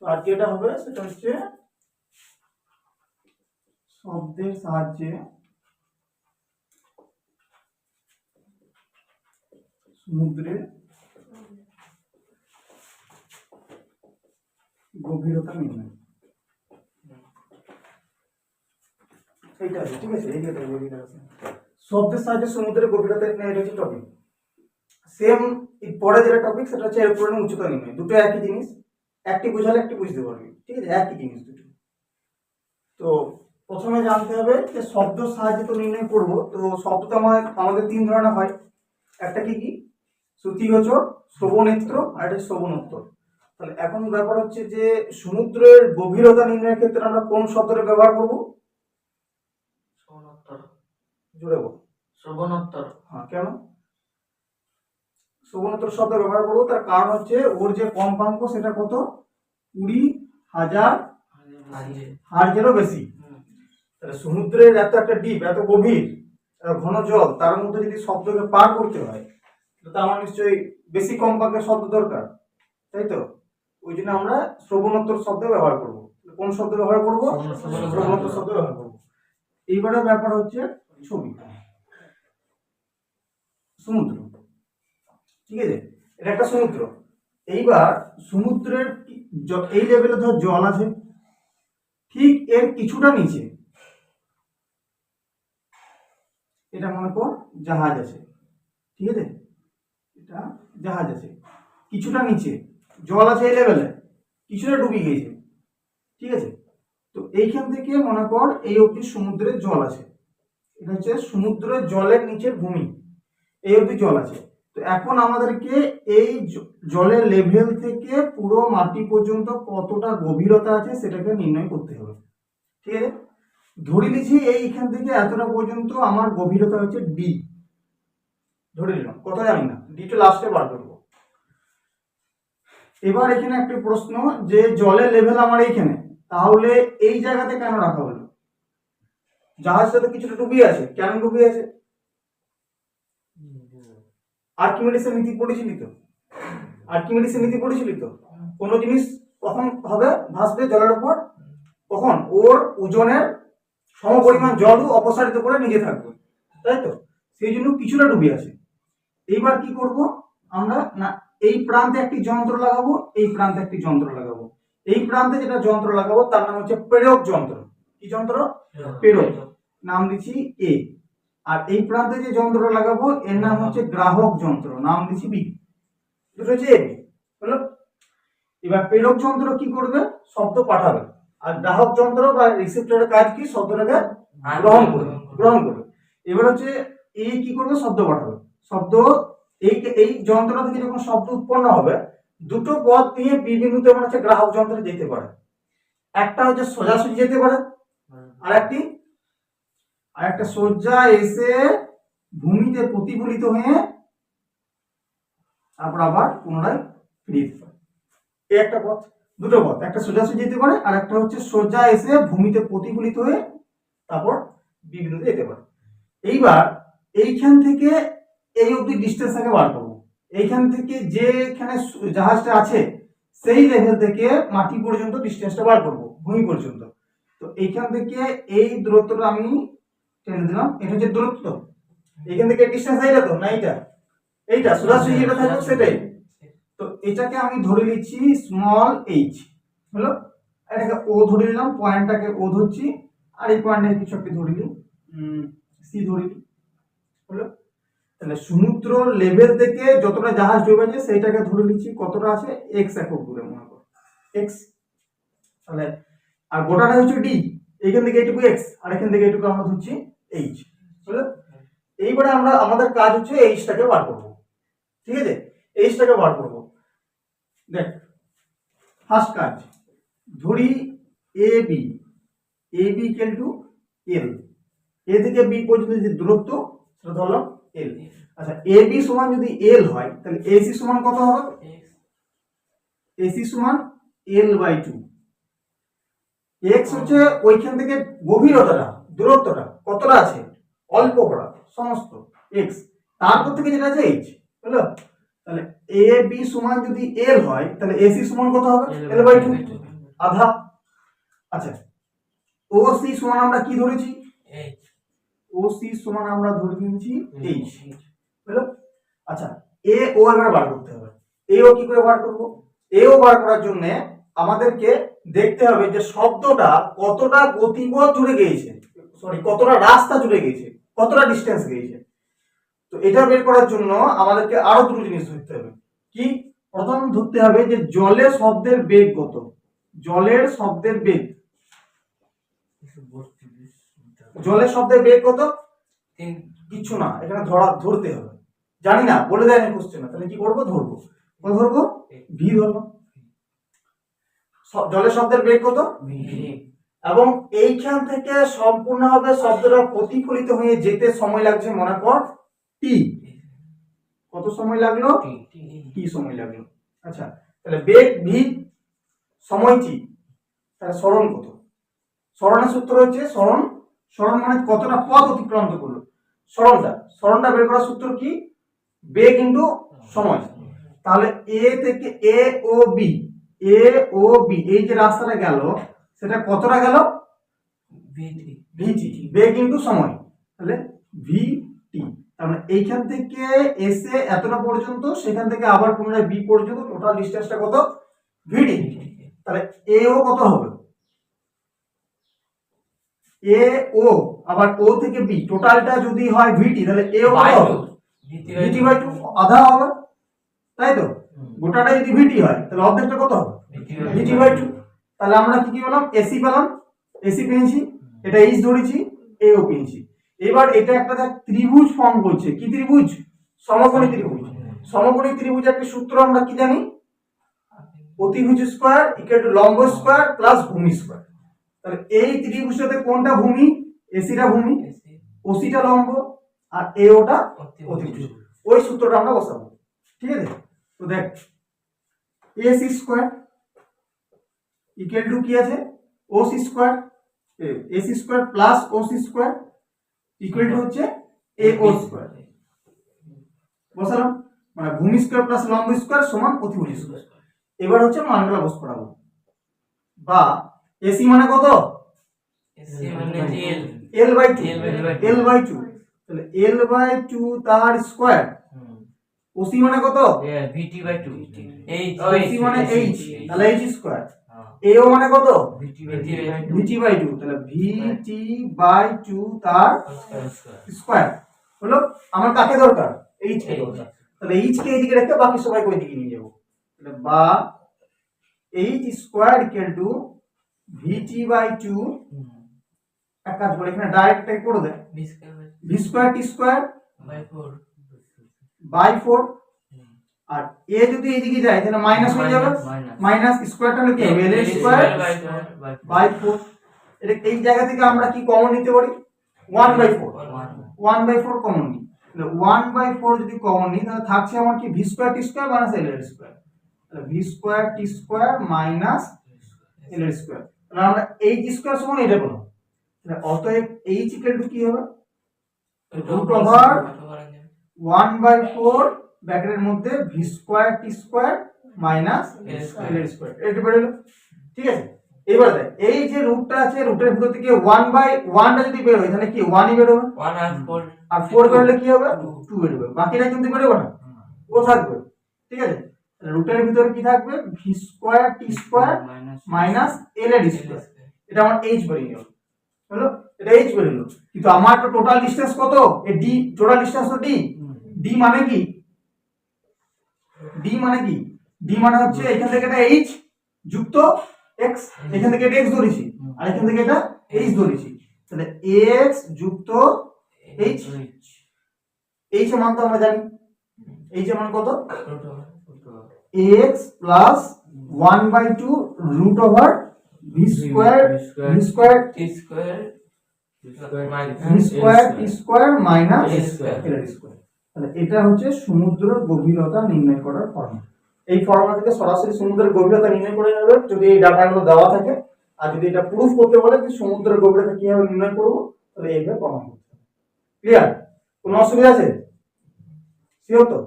তো আর যেটা হবে সেটা হচ্ছে শব্দের সাহায্যে সমুদ্রের গভীরতা নির্ণয়। এইটা আছে, ঠিক আছে, এই যেটা বলি আছে শব্দের সাহায্যে সমুদ্রের গভীরতা নির্ণয়, এটা হচ্ছে টপিক। সেম পরে যেটা টপিক সেটা হচ্ছে এর পরিমাণ উচ্চতা নির্ণয়। দুটো একই জিনিস, একটি বুঝালে একটি বুঝতে পারবি, ঠিক আছে, একই জিনিস দুটো। তো প্রথমে জানতে হবে যে শব্দ সাহায্যে তো নির্ণয় করব। তো শব্দ তো আমাদের তিন ধরনের হয়। একটা কি কি শ্রুতিগোচর, শ্রবণেত্র, আর একটা শ্রবণোত্তর। তাহলে এখন ব্যাপার হচ্ছে যে সমুদ্রের গভীরতা নির্ণয়ের ক্ষেত্রে আমরা কোন শব্দটা ব্যবহার করব? শ্রবণোত্তর। জুড়ে বল। শ্রবণোত্তর। হ্যাঁ, কেন শ্রবণোত্তর শব্দ ব্যবহার করবো? তার কারণ হচ্ছে ওর যে কম্পাঙ্ক সেটা কত, 20,000 হার্জেরও বেশি। তাহলে সমুদ্রের এত একটা ডিপ, এত গভীর, ঘন জল, তার মধ্যে যদি শব্দকে পার করতে হয় তো আমার নিশ্চয়ই বেশি কম্পাঙ্কের শব্দ দরকার, তাই তো? ওই জন্য আমরা শ্রবণোত্তর শব্দ ব্যবহার করব। কোন শব্দ ব্যবহার করব? শ্রবণোত্তর শব্দ ব্যবহার করব। এইবারে ব্যাপার হচ্ছে ছবি, সমুদ্র, ঠিক আছে, এটা একটা সমুদ্র। এইবার সমুদ্রের এই লেভেলে ধর জল আছে, ঠিক এর কিছুটা নিচে এটা মনে কর জাহাজ আছে, ঠিক আছে, এটা জাহাজ আছে, কিছুটা নিচে জল আছে, এই লেভেলে কিছুটা ডুবে গিয়েছে, ঠিক আছে। তো এইখান থেকে মনে কর এই অবধি সমুদ্রের জল আছে, এটা হচ্ছে সমুদ্রের জলের নিচের ভূমি, এই অবধি জল আছে। তো এখন আমাদেরকে এই জলের লেভেল থেকে পুরো মাটি পর্যন্ত কতটা গভীরতা আছে সেটাকে নির্ণয় করতে হবে, ঠিক আছে। ধরে নিচ্ছি এইখান থেকে এতটা পর্যন্ত আমার গভীরতা হচ্ছে ডি, ধরে নিলাম, কত জানি না, ডিটা লাস্টে বার করবো। এবার এখানে একটা প্রশ্ন, যে জলের লেভেল আমার এইখানে, তাহলে এই জায়গাতে কেন রাখা হলো? জাহাজটা তো কিছুটা ডুবিয়ে আছে, কেন ডুবিয়ে আছে? আর্কিমিডিসের নীতি পড়েছিলি তো? আর্কিমিডিসের নীতি পড়েছিলি তো? কোনো জিনিস কখন হবে ভাসবে জলের উপর? কখন ওর ওজনের সমপরিমাণ জলও অপসারিত করে নিজে থাকবে, তাই তো? সেই জন্য কিছুটা ডুবে আছে। এইবার কি করব আমরা, না এই প্রান্তে একটি যন্ত্র লাগাবো, এই প্রান্তে একটি যন্ত্র লাগাবো। এই প্রান্তে যেটা যন্ত্র লাগাবো তার নাম হচ্ছে প্রেরক যন্ত্র। কি যন্ত্র? প্রেরক, নাম দিচ্ছি এ। আর এই প্রান্তে যে যন্ত্রটা লাগাবো এর নাম হচ্ছে গ্রাহক যন্ত্র, নাম দিচ্ছি বি। দুটো হচ্ছে এ, হলো। এবার প্রেরক যন্ত্র কি করবে? শব্দ পাঠাবে। আর গ্রাহক যন্ত্র বা রিসিপ্টরের কাজ কি? শব্দটাকে গ্রহণ করবে। এবার হচ্ছে এই কি করবে? শব্দ পাঠাবে। শব্দ এই যন্ত্রটা থেকে যখন শব্দ উৎপন্ন হবে, দুটো পথ দিয়ে বিবিন্দুতে মনে হচ্ছে গ্রাহক যন্ত্রে যেতে পারে। একটা হচ্ছে সোজাসুজি যেতে পারে, আর একটা সোজা এসে ভূমিতে প্রতিফলিত হয়ে তারপর আবার পুনরায় ফিরে যেতে পারে। এই একটা পথ, দুটো পথ, একটা সোজাসুজি যেতে পারে আর একটা হচ্ছে সোজা এসে ভূমিতে প্রতিফলিত হয়ে তারপর বিবিন্দুতে যেতে পারে। এইবার এইখান থেকে এই অবধি ডিস্টেন্সটাকে বার করবো। এইখান থেকে যেখানে জাহাজটা আছে সেই লেভেল থেকে মাটি পর্যন্ত ডিস্টেন্সটা বার করবো, ভূমি পর্যন্ত। তো এইখান থেকে এই দূরত্বটা আমি টেনে দিলাম, এটা হচ্ছে দূরত্ব। এইখান থেকে ডিস্টেন্স এইটা তো না, এইটা সোজাসুজি যেটা থাকবে সেটাই। তো এটাকে আমি ধরে নিচ্ছি স্মল এইচ, হলো। এটাকে ও ধরে নিলাম, পয়েন্টটাকে ও ধরছি, আর এই পয়েন্টটাকে কিছু একটা ধরে নিই, সি ধরে নিই, হলো। তাহলে সমুদ্র লেভেল থেকে যতটা জাহাজ ডুবেছে সেইটাকে ধরে নিচ্ছি কতটা আছে, এক্স একক দূরে, মনে করো এক্স। তাহলে আর গোটাটা হচ্ছে ডি, এইখান থেকে এইটুকু এক্স আর এখান থেকে এইটুকু আমরা ধরছি এইচ, হলো। এইবারে আমরা আমাদের কাজ হচ্ছে এইচটাকে বার করব, ঠিক আছে, এইচটাকে বার করব। দেখ ফার্স্ট কাজ, ধরি A B, A B equal to L, A থেকে বি পর্যন্ত যে দূরত্ব সেটা ধরলাম এল। আচ্ছা, এ বি সমান যদি এল হয় তাহলে এসি সমান কত হবে? এসি সমান এল বাই 2। এক্স হচ্ছে ওইখান থেকে গভীরতাটা, দূরত্বটা কতটা আছে, অল্প করা সমস্ত এক্স, তারপর থেকে যেটা আছে এইচ, হলো। তাহলে এ বি সমান যদি এল হয় তাহলে এসি সমান কত হবে? L by 2। আধা। আচ্ছা, OC সমান আমরা কি ধরেছি? OC সমান আমরা ধরে নিয়েছি h, বুঝলো? আচ্ছা, AO এবার বার করতে হবে। AO কি করে বার করব? AO বার করার জন্য আমাদেরকে দেখতে হবে যে শব্দটা কতটা গতিপথ জুড়ে গিয়েছে, কতটা রাস্তা জুড়ে গিয়েছে, কতটা ডিসটেন্স গিয়েছে। তো এটা বের করার জন্য আমাদেরকে আরো দুটো জিনিস ধরতে হবে। কি? প্রথম ধরতে হবে যে জলের শব্দের বেগ কত। জলের শব্দের বেগ, জলের শব্দের বেগ কত? কিছু না, এখানে ধরতে হবে। জানি না, বলে দেয় না কোশ্চেন, তাহলে কি করবো? ধরবো। কত ধরবো? ভি ধরবো। জলের শব্দের বেগ কত? এবং এইখান থেকে সম্পূর্ণভাবে শব্দটা প্রতিফলিত হয়ে যেতে সময় লাগছে মনে কর টি। কত সময় লাগলো? টি সময় লাগলো। আচ্ছা, তাহলে বেগ ভি, সময় টি, তাহলে সরণ কত? সরণের সূত্র হচ্ছে সরণ। সরণ মানে কতটা পথ অতিক্রান্ত করলো, সরণটা বের করার সূত্র কি? বেগ ইনটু সময়। তাহলে এ থেকে এ ও বি, এই যে রাস্তাটা গেল সেটা কতটা গেল? ভিটি, বেগ ইনটু সময়, তাহলে ভিটি। তার মানে এইখান থেকে এসে এতটা পর্যন্ত, সেখান থেকে আবার পুনরায় বি পর্যন্ত টোটাল ডিসটেন্সটা কত? ভিটি। তাহলে এও কত হবে? এ ও আবার ও থেকে বি টোটালটা যদি হয় ভিটি, তাহলে এ ও কত হবে? ভিটি বাই 2, আধা হবে, তাই তো? গোটাটা যদি ভিটি হয় তাহলে অর্ধেকটা কত হবে? ভিটি বাই 2। তাহলে আমরা কি কি পেলাম? এসি পেলাম, এসি পেয়েছি, এটা এইচ ধরেছি, এও পেয়েছি। এবার এটা একটা ত্রিভুজ ফর্ম করছে। কি ত্রিভুজ? সমকোণী ত্রিভুজ। সমকোণী ত্রিভুজ একটা সূত্র আমরা কি জানি? অতিভুজ স্কয়ার ইকুয়াল টু লম্ব স্কয়ার প্লাস ভূমি স্কয়ার। তাহলে এই ত্রিভুজটাতে কোনটা ভূমি? এসিটা ভূমি, ওসিটা লম্ব, আর এওটা অতিভুজ। ওই সূত্রটা আমরা বসাবো, ঠিক আছে? তো দেখ, এসি স্কয়ার ইকুয়াল টু কি আছে? OC square, AC square plus OC square equal two হচ্ছে এও স্কয়ার। বসালাম, মানে ভূমি স্কয়ার প্লাস লম্ব স্কয়ার সমান অতিভুজ স্কয়ার। এবার হচ্ছে মানগুলো বস করাবো। বা এসি মানে কত? এসি মানে এল, এল বাই 2, তাহলে এল বাই 2 তার স্কয়ার। ওসি মানে কত? ভিটি বাই 2, ওসি মানে এইচ, তাহলে এইচ স্কয়ার। এও মানে কত? ভিটি বাই 2, তাহলে ভিটি বাই 2 তার স্কয়ার। হলো, আমার কাকে দরকার? এইচ কে দরকার। তাহলে এইচ কে এইদিকে রেখে বাকি সবাইকে ওইদিকে নিয়ে যাব। তাহলে বা H square equal to VT by 2, এক কাজ করে এখানে ডাইরেক্ট টাইপ করে দে, V square T square by 4। আর এ যদি এইদিকে যায় তাহলে মাইনাস হয়ে যাবে, মাইনাস স্কয়ারটা হলো কি হবে? এল স্কয়ার বাই 4। এটা এই জায়গা থেকে আমরা কি কমন নিতে পারি? 1/4, 1/4 কমন নিই। তাহলে 1/4 যদি কমন নিই তাহলে থাকছে আমার কি? V square T square minus এল এর স্কয়ার। তাহলে V square T square minus এল এর স্কয়ার। তাহলে আমরা এইচ স্কয়ার সমান এটা পেলাম। তাহলে অতএব এইচ ইকুয়াল টু কি হবে? রুট ওভার 1/4 ব্র্যাকেটের মধ্যে V square T square minus এল এর স্কয়ার। এটা বের হলো, ঠিক আছে? এবার দেখ, এই যে রুটটা আছে, রুটের ভিতর থেকে 1/1টা যদি বের হয় তাহলে কি 1ই বের হবে, 1 আর 4 বের হলে কি হবে? 2 বের হবে। বাকিটা কিন্তু বের হবে না, ও থাকবে, ঠিক আছে? রুটের ভিতরে কি থাকবে? V square T square minus এল এর স্কয়ার। এটা আমার এইচ বেরিয়ে গেল, হলো? এটা এইচ বের হলো। কিন্তু আমার তো টোটাল ডিসটেন্স কত? এই ডি, টোটাল ডিসটেন্স তো ডি। ডি মানে কি? ডি মানে কি? ডি মানে হচ্ছে এখান থেকে এটা এইচ যুক্ত এক্স, এখান থেকে এটা এক্স ধরেছি, আর এখান থেকে এটা এইচ ধরেছি। তাহলে এক্স যুক্ত এইচ। এইচ এর মান তো আমরা জানি, এইচ এর মান কত? X plus 1/2 root over V square T square minus L square. তাহলে এটা হচ্ছে সমুদ্রের গভীরতা নির্ণয় করার ফর্মুলা। এই ফর্মুলা থেকে সরাসরি সমুদ্রের গভীরতা নির্ণয় করে নেবে যদি এই ডাটাগুলো দেওয়া থাকে। আর যদি এটা প্রুফ করতে বলে যে সমুদ্রের গভীরতা কিভাবে নির্ণয় করব, তাহলে এইভাবে প্রমাণ করতে হবে। ক্লিয়ার? কোনো অসুবিধা আছে? শিওর তো?